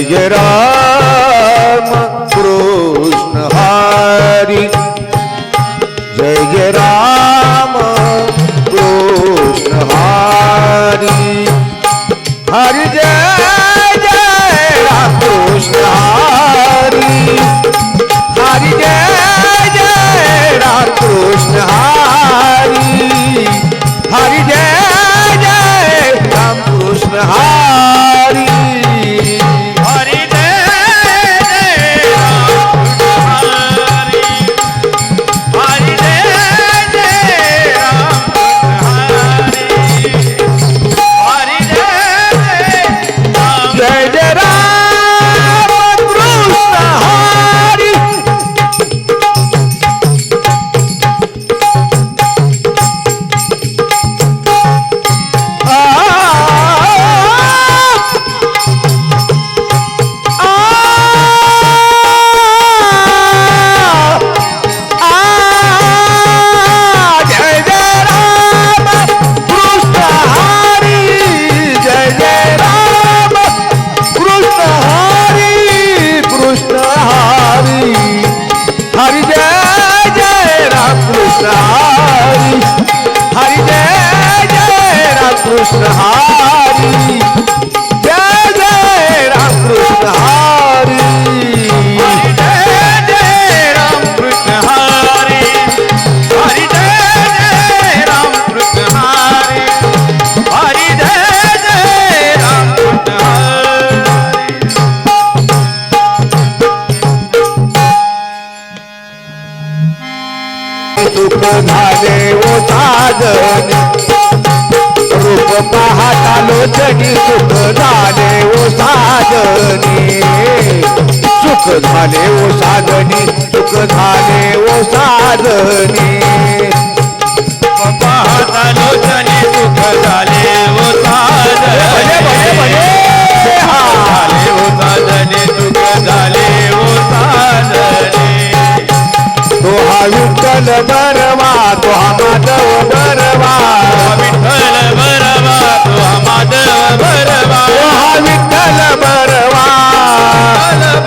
जय राम कृष्ण हरी जय जय राम कृष्ण हरी हरि जय जय राम कृष्ण हरी हरि जय जय राम कृष्ण हरी हरि जय जय राम कृष्ण हरी हरि जय जय राम हरि जय जय राम कृष्ण हरी हरि जय जय राम कृष्ण हरी हरि जय जय राम कृष्ण हरी जय जय राम कृष्ण हरी जय जय राम कृष्ण हरि हरि जय जय राम कृष्ण हरि हरि जय जय राम कृष्ण हरि सुख झाले ओ साजनी रूप पाहता लोचनी सुख झाले ओ साजनी सुख झाले ओ साजनी सुख झाले ओ साजनी पाहता लोचनी सुख झाले ओ भले भले भले झाले ओ साधने सुख झाले ओ साधने तो हा विठ्ठल बरवा तो हा माधव बरवा विठ्ठल बरवा तो हा माधव बरवा तो हा विठ्ठल बरवा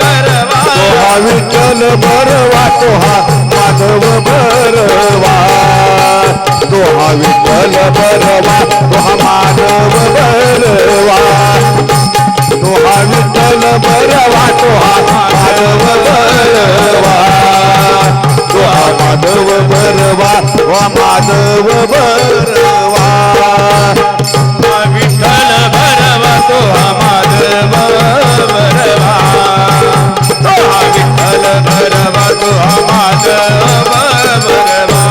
बरवा तो हा विठ्ठल बरवा तो हा माधव बरवा तो हा विठ्ठल बरवा तो हा माधव बरवा तो हा विठ्ठल बरवा तो हा माधव बरवा तो हा माधव बरवा वा माधव बरवा विठ्ठल बरवा तो हा माधव बरवा तो हा विठ्ठल बरवा तो हा माधव बरवा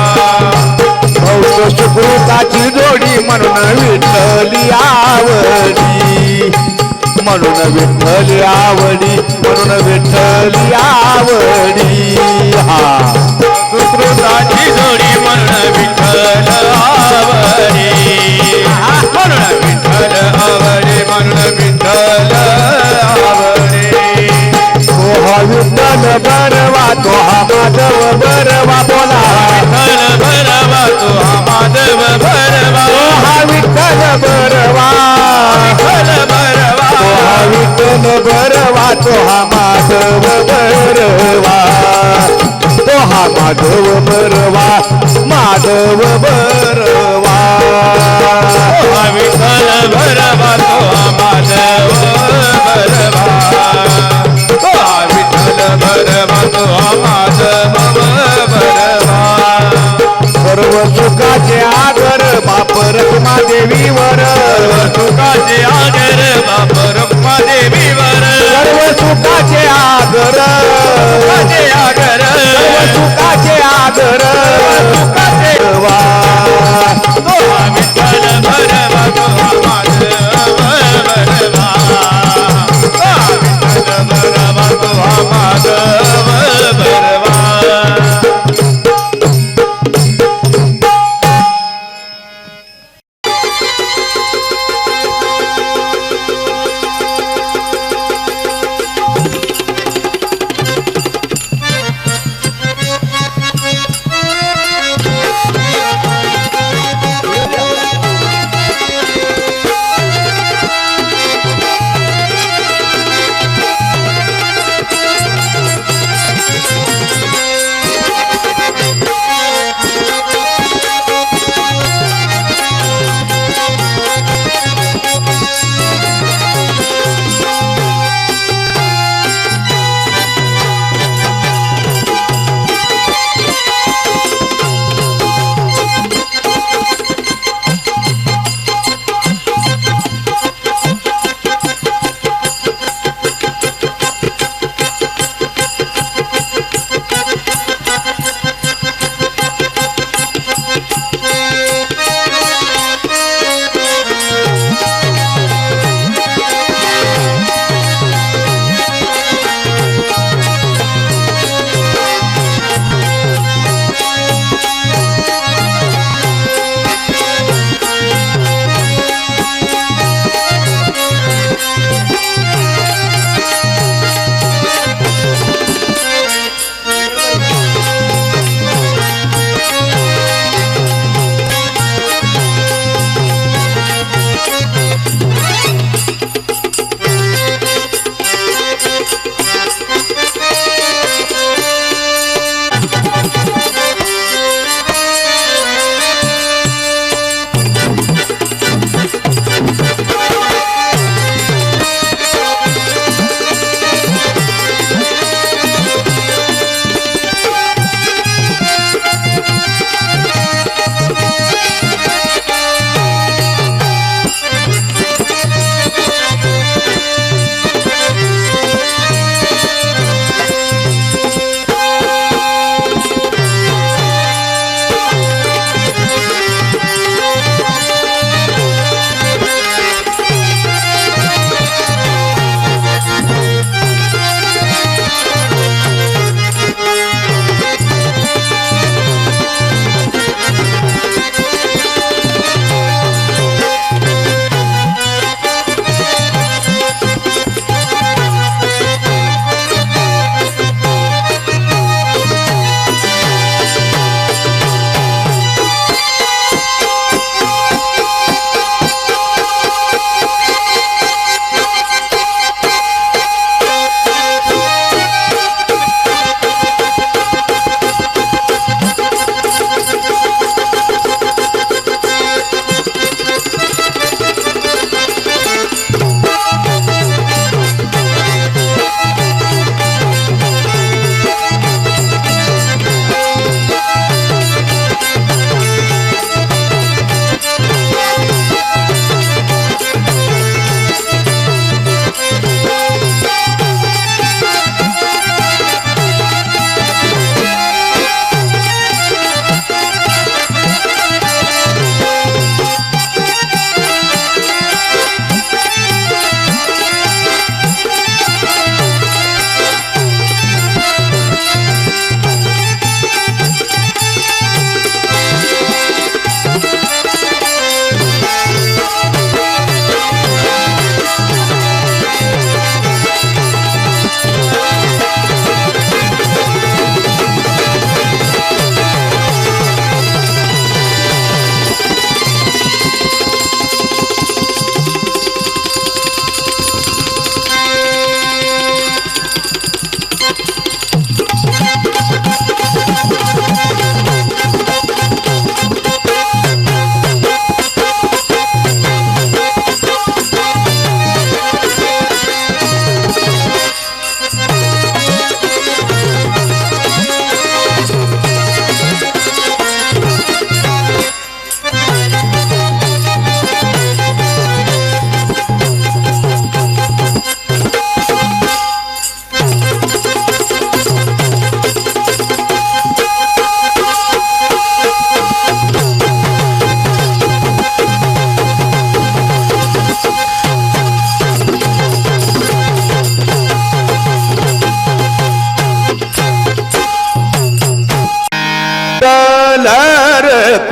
भक्त सुकृताची जोडी म्हणून विठ्ठली आवडी म्हणून विठ्ठली आवडी म्हणून विठ्ठली आवडी हा सुकृताची जोडी म्हणून विठ्ठल आवडी म्हणून विठ्ठल आवडी म्हणून विठ्ठल आवडी तो हा विठ्ठल बरवा तो हा माधव बरवा बोला विठ्ठल बरवा तो हा माधव बरवा तो हा विठ्ठल बरवा विठ्ठल बरवा तो हा विठ्ठल बरवा तो हा माधव बरवा तो हा माधव बरवा माधव बरवा हा विठ्ठल बरवा तो हा माधव बरवा तो हा विठ्ठल बरवा तो हा माधव बरवा सर्व सुखाचे आगर बाप रखमा देवीवर सुखाचे आगर बाप रखमा देवीवर सर्व सुखाचे आगर सुखाचे आगर सर्व सुखाचे आगर सुखाचे वा तो हा विठ्ठल बरवा तो हा माधव बरवा तो हा विठ्ठल बरवा तो हा माधव बरवा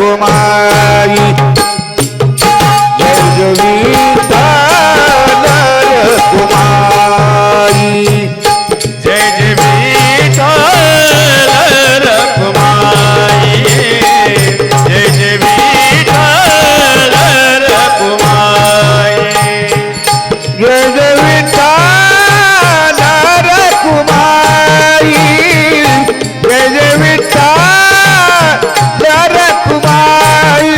रखुमाई जय जय विठ्ठल रखुमाई जय जय विठ्ठल रखुमाई जय जय विठ्ठल रखुमाई जय जय विठ्ठल रखुमाई जय जय विठ्ठल रखुमाई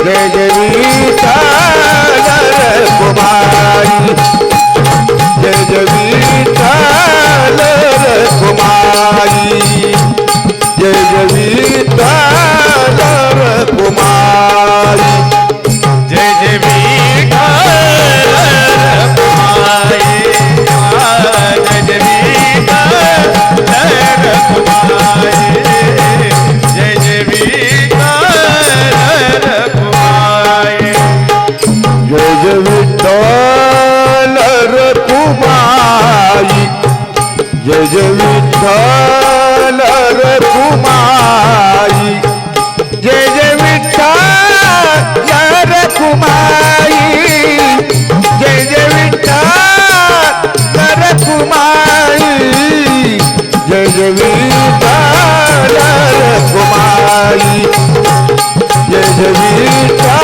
जय जय विठ्ठल रखुमाई जय जय विठ्ठल रखुमाई जय जय विठ्ठल रखुमाई जय जय विठ्ठल रखुमाई जय जय विठ्ठल रखुमाई जय जय विठ्ठल रखुमाई जय जय विठ्ठल रखुमाई जय जय विठ्ठल रखुमाई जय जय विठ्ठल रखुमाई जय जय विठ्ठल रखुमाई जय जय विठ्ठल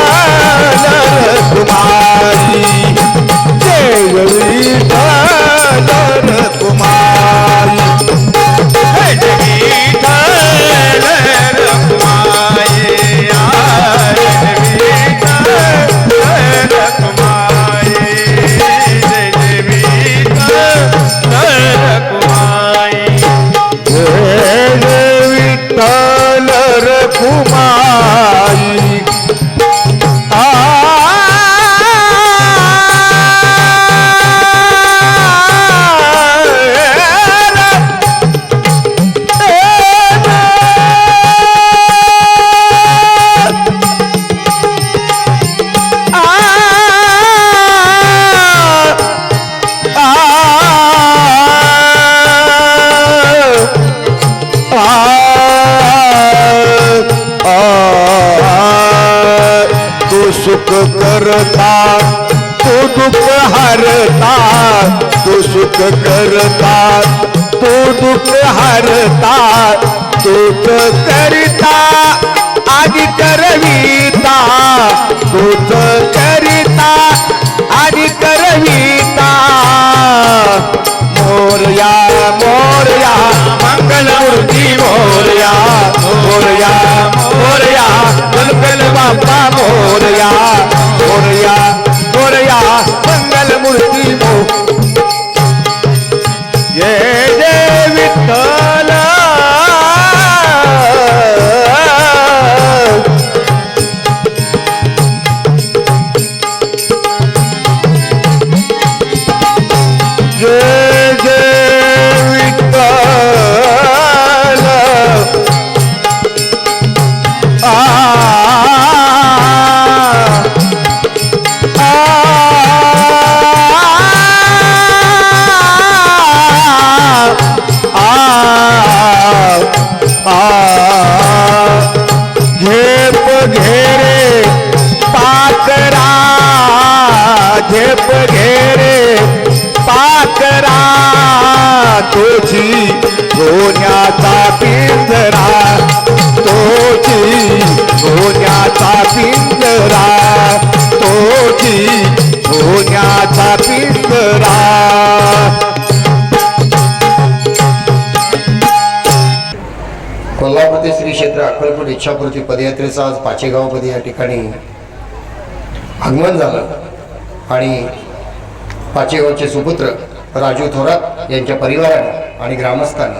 रखुमाई जय जय विठ्ठल रखुमाई जय जय विठ्ठल रखुमाई जय जय विठ्ठल रखुमाई जय विठ्ठल रखुमाई जय जय विठ्ठल रखुमाई जय जय विठ्ठल रखुमाई तू सुख करता तू दुःख हरता तू सुख करता तू दुःख हरता तूच करिता आदि करविता तूच करिता आदि करविता मोरया मोरया मंगलमूर्ती मोरया मोरया मोरया गणपती बाप्पा मोरया मोरया मोरया मंगलमूर्ती मो जय जय विठ्ठल जय जय विठ्ठल झेप घेरे पाकरा झेप घेरे पाकरा तुझी सोन्याचा पिंजरा तोची सोन्याचा पिंजरा तोची सोन्याचा पिंजरा कोल्हापूर ते श्री क्षेत्र अक्कलकोट इच्छापूर्ती पदयात्रेचं आज पाचेगावमध्ये या ठिकाणी आगमन झालं आणि पाचेगावचे सुपुत्र राजू थोरात यांच्या परिवाराने आणि ग्रामस्थांनी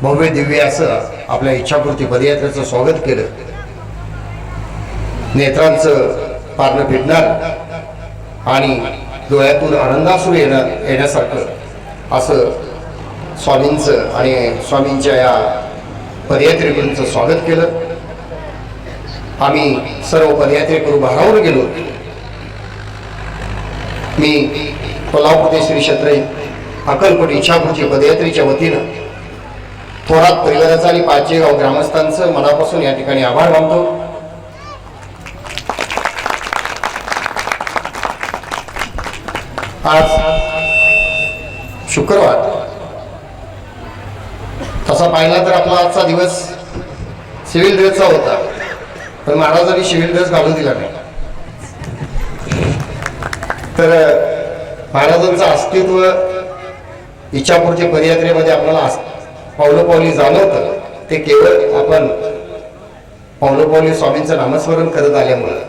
भव्य दिव्य असं आपल्या इच्छापूर्ती पदयात्रेचं स्वागत केलं. नेत्रांचं पारणं फिटणार आणि डोळ्यातून आनंदाश्रू येण्यासारखं असं स्वामींचं आणि स्वामींच्या या पदयात्रेकरूंचं स्वागत केलं. आम्ही सर्व पदयात्रेकरू भारावून गेलो. मी कोल्हापूर ते श्री क्षेत्र अक्कलकोट इच्छापूरची पदयात्रेच्या वतीनं थोरात परिवाराचा आणि पाचेगाव ग्रामस्थांचं मनापासून या ठिकाणी आभार मानतो. आज शुक्रवार, तसा पाहिला तर आपला आजचा दिवस सिव्हिल ड्रेसचा होता, पण महाराजांनी सिव्हिल ड्रेस घालू दिला नाही. तर महाराजांचं अस्तित्व इच्छापूर्ती पदयात्रेमध्ये आपल्याला पावलोपावली जाणवतं. ते केवळ आपण पावलोपावली स्वामींचं नामस्मरण करत आल्यामुळं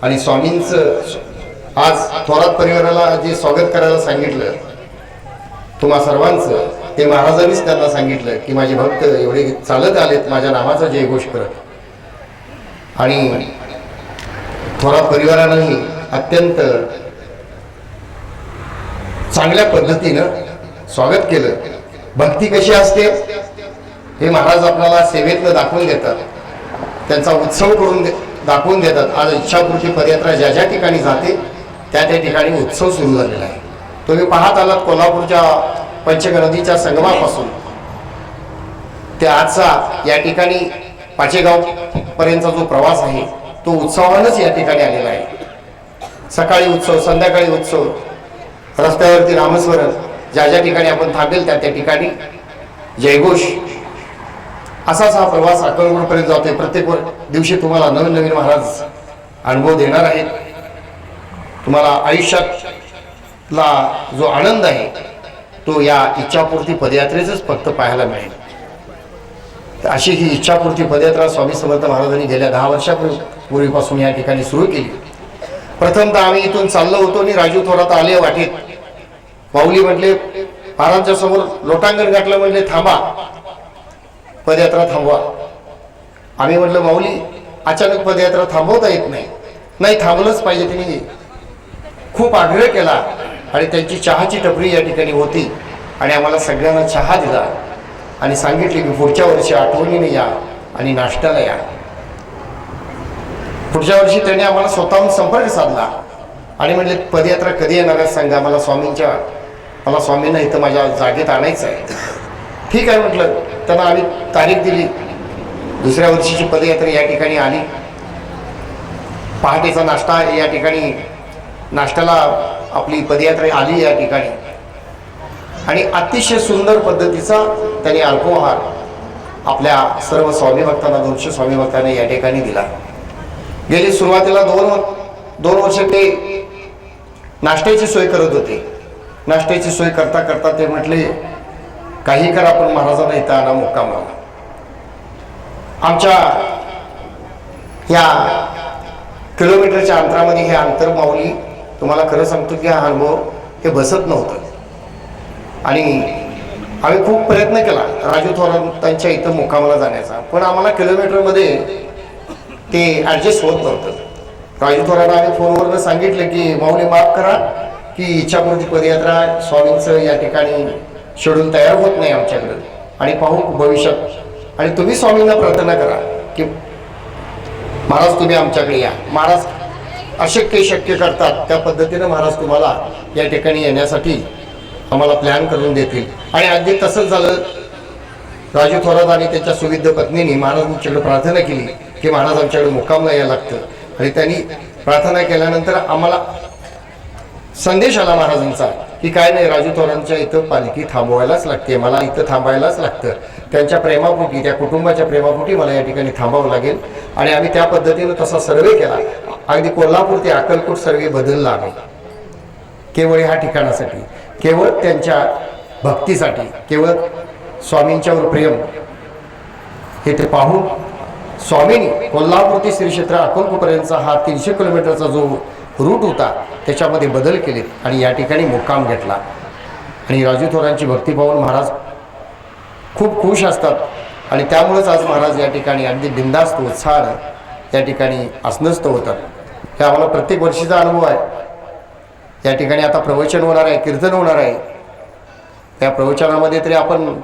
आणि स्वामींचं आज थोरात परिवाराला जे स्वागत करायला सांगितलं तुम्हा सर्वांचं, ते महाराजांनीच त्यांना सांगितलं की माझे भक्त एवढे चालत आलेत माझ्या नामाचा जयघोष करत. आणि थोरात परिवारानंही अत्यंत चांगल्या पद्धतीनं स्वागत केलं. भक्ती कशी असते हे महाराज आपल्याला सेवेतनं दाखवून देतात, त्यांचा उत्सव करून दाखवून देतात. आज इच्छापूर्ती पदयात्रा ज्या ज्या ठिकाणी जाते त्या त्या ठिकाणी उत्सव सुरू झालेला आहे. तुम्ही पाहत आलात कोल्हापूरच्या पंचगनदीच्या संगमापासून ते आजचा या ठिकाणी पाचेगाव पर्यंतचा जो प्रवास आहे तो उत्सवानंच या ठिकाणी आलेला आहे. सकाळी उत्सव, संध्याकाळी उत्सव, रस्त्यावरती नामस्मरण, ज्या ज्या ठिकाणी आपण थांबेल त्या त्या ठिकाणी जयघोष, असाच हा प्रवास अक्कलकोटपर्यंत जातोय. प्रत्येक दिवशी तुम्हाला नवीन नवीन महाराज अनुभव देणार आहेत. तुम्हाला आयुष्यातला जो आनंद आहे तो या इच्छापूर्ती पदयात्रेच फक्त पाहायला मिळेल. अशी ही इच्छापूर्ती पदयात्रा स्वामी समर्थ महाराजांनी गेल्या 10 वर्षापूर्वीपासून या ठिकाणी सुरू केली. प्रथमतः आम्ही इथून चाललो होतो आणि राजू थोरात आले वाटेत. माऊली म्हटले महाराजांच्या समोर लोटांगण गाठलं, म्हटले थांबा, पदयात्रा थांबवा. आम्ही म्हटलं माऊली अचानक पदयात्रा थांबवता येत नाही. नाही, थांबलंच पाहिजे. त्यांनी खूप आग्रह केला आणि त्यांची चहाची टपरी या ठिकाणी होती आणि आम्हाला सगळ्यांना चहा दिला आणि सांगितले की पुढच्या वर्षी आठवणीने या आणि नाश्त्याला या. पुढच्या वर्षी त्यांनी आम्हाला स्वतःहून संपर्क साधला आणि म्हटले पदयात्रा कधी येणार आहे सांगा, मला स्वामींना इथं माझ्या जागेत आणायचं आहे. ठीक आहे म्हटलं. त्यांना आम्ही तारीख दिली. दुसऱ्या वर्षीची पदयात्रा या ठिकाणी आली. पहाटेचा नाश्ता या ठिकाणी, नाश्त्याला आपली पदयात्रा आली या ठिकाणी आणि अतिशय सुंदर पद्धतीचा त्यांनी अल्पोहार आपल्या सर्व स्वामी भक्तांना, 200 स्वामी भक्तांना या ठिकाणी दिला. गेली सुरुवातीला 2 वर्ष ते नाश्त्याची सोय करत होते. नाश्त्याची सोय करता करता ते म्हटले काही करा पण महाराजांना इथं आणा मुक्कामाला. आमच्या ह्या किलोमीटरच्या अंतरामध्ये हे अंतर माऊली, तुम्हाला खरं सांगतो की हा अनुभव हे बसत नव्हतं आणि आम्ही खूप प्रयत्न केला राजू थोरातांच्या इथं मुक्कामाला जाण्याचा, पण आम्हाला किलोमीटरमध्ये ते ॲडजस्ट होत नव्हतं. राजू थोरांना आम्ही फोनवरनं सांगितलं की माऊली माफ करा की इच्छापूर्ती पदयात्रा स्वामींचं या ठिकाणी शेड्यूल तयार होत नाही आमच्याकडं आणि पाहू भविष्यात, आणि तुम्ही स्वामींना प्रार्थना करा की महाराज तुम्ही आमच्याकडे या. महाराज अशक्य शक्य करतात, त्या पद्धतीनं महाराज तुम्हाला या ठिकाणी येण्यासाठी आम्हाला प्लॅन करून देतील. आणि अगदी तसंच झालं. राजू थोरात आणि त्याच्या सुविध पत्नीने महाराजांच्याकडे प्रार्थना केली की महाराज आमच्याकडे मुक्कामला यायला लागतं. आणि त्यांनी प्रार्थना केल्यानंतर आम्हाला संदेश आला महाराजांचा की काय नाही, राजू थोरांच्या इथं पालखी थांबवायलाच लागते, मला इथं थांबायलाच लागतं. त्यांच्या प्रेमापोटी, त्या कुटुंबाच्या प्रेमापोटी मला या ठिकाणी थांबावं लागेल. आणि आम्ही त्या पद्धतीनं तसा सर्वे केला. अगदी कोल्हापूर ते अक्कलकोट सर्वे बदलला आम्ही, केवळ ह्या ठिकाणासाठी, केवळ त्यांच्या भक्तीसाठी, केवळ स्वामींच्यावर प्रेम हे ते पाहून स्वामींनी कोल्हापूर ते श्री क्षेत्र अक्कलकोटपर्यंतचा हा 300 किलोमीटरचा जो रूट होता त्याच्यामध्ये बदल केले आणि या ठिकाणी मुक्काम घेतला. आणि राजू थोरांची भक्ती पाहून महाराज खूप खुश असतात आणि त्यामुळेच आज महाराज या ठिकाणी अगदी बिनधास्त उत्साहानं या ठिकाणी आसनस्थ होतात. हे आम्हाला प्रत्येक वर्षीचा अनुभव आहे. या ठिकाणी आता प्रवचन होणार आहे, कीर्तन होणार आहे. त्या प्रवचनामध्ये तरी आपण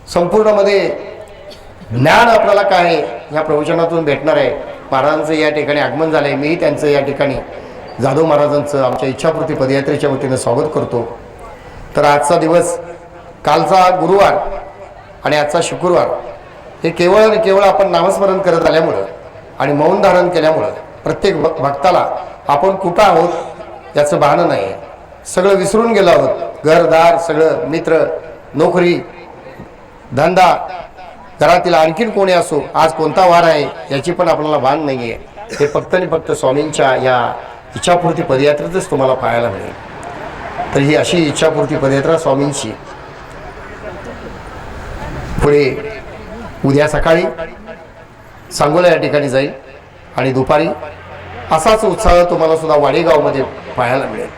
संपूर्णमध्ये ज्ञान आपल्याला काय आहे ह्या प्रवचनातून भेटणार आहे. महाराजांचं या ठिकाणी आगमन झालं आहे. मीही त्यांचं या ठिकाणी जाधव महाराजांचं आमच्या इच्छापूर्ती पदयात्रेच्या वतीनं स्वागत करतो. तर आजचा दिवस कालचा गुरुवार आणि आजचा शुक्रवार हे केवळ आणि केवळ आपण नामस्मरण करत आल्यामुळं आणि मौन धारण केल्यामुळं प्रत्येक भक्ताला आपण कुठं आहोत याचं भान नाही. सगळं विसरून गेलो आहोत. घरदार सगळं, मित्र, नोकरी, धंदा, घरातील आणखीन कोणी असो, आज कोणता वार आहे याची पण आपल्याला भान नाही आहे. हे फक्त आणि फक्त स्वामींच्या या इच्छापूर्ती पदयात्रेतच तुम्हाला पाहायला मिळेल. तर ही अशी इच्छापूर्ती पदयात्रा स्वामींची पुढे उद्या सकाळी सांगोला या ठिकाणी जाईल आणि दुपारी असाच उत्साह तुम्हाला सुद्धा वाडेगावमध्ये पाहायला मिळेल.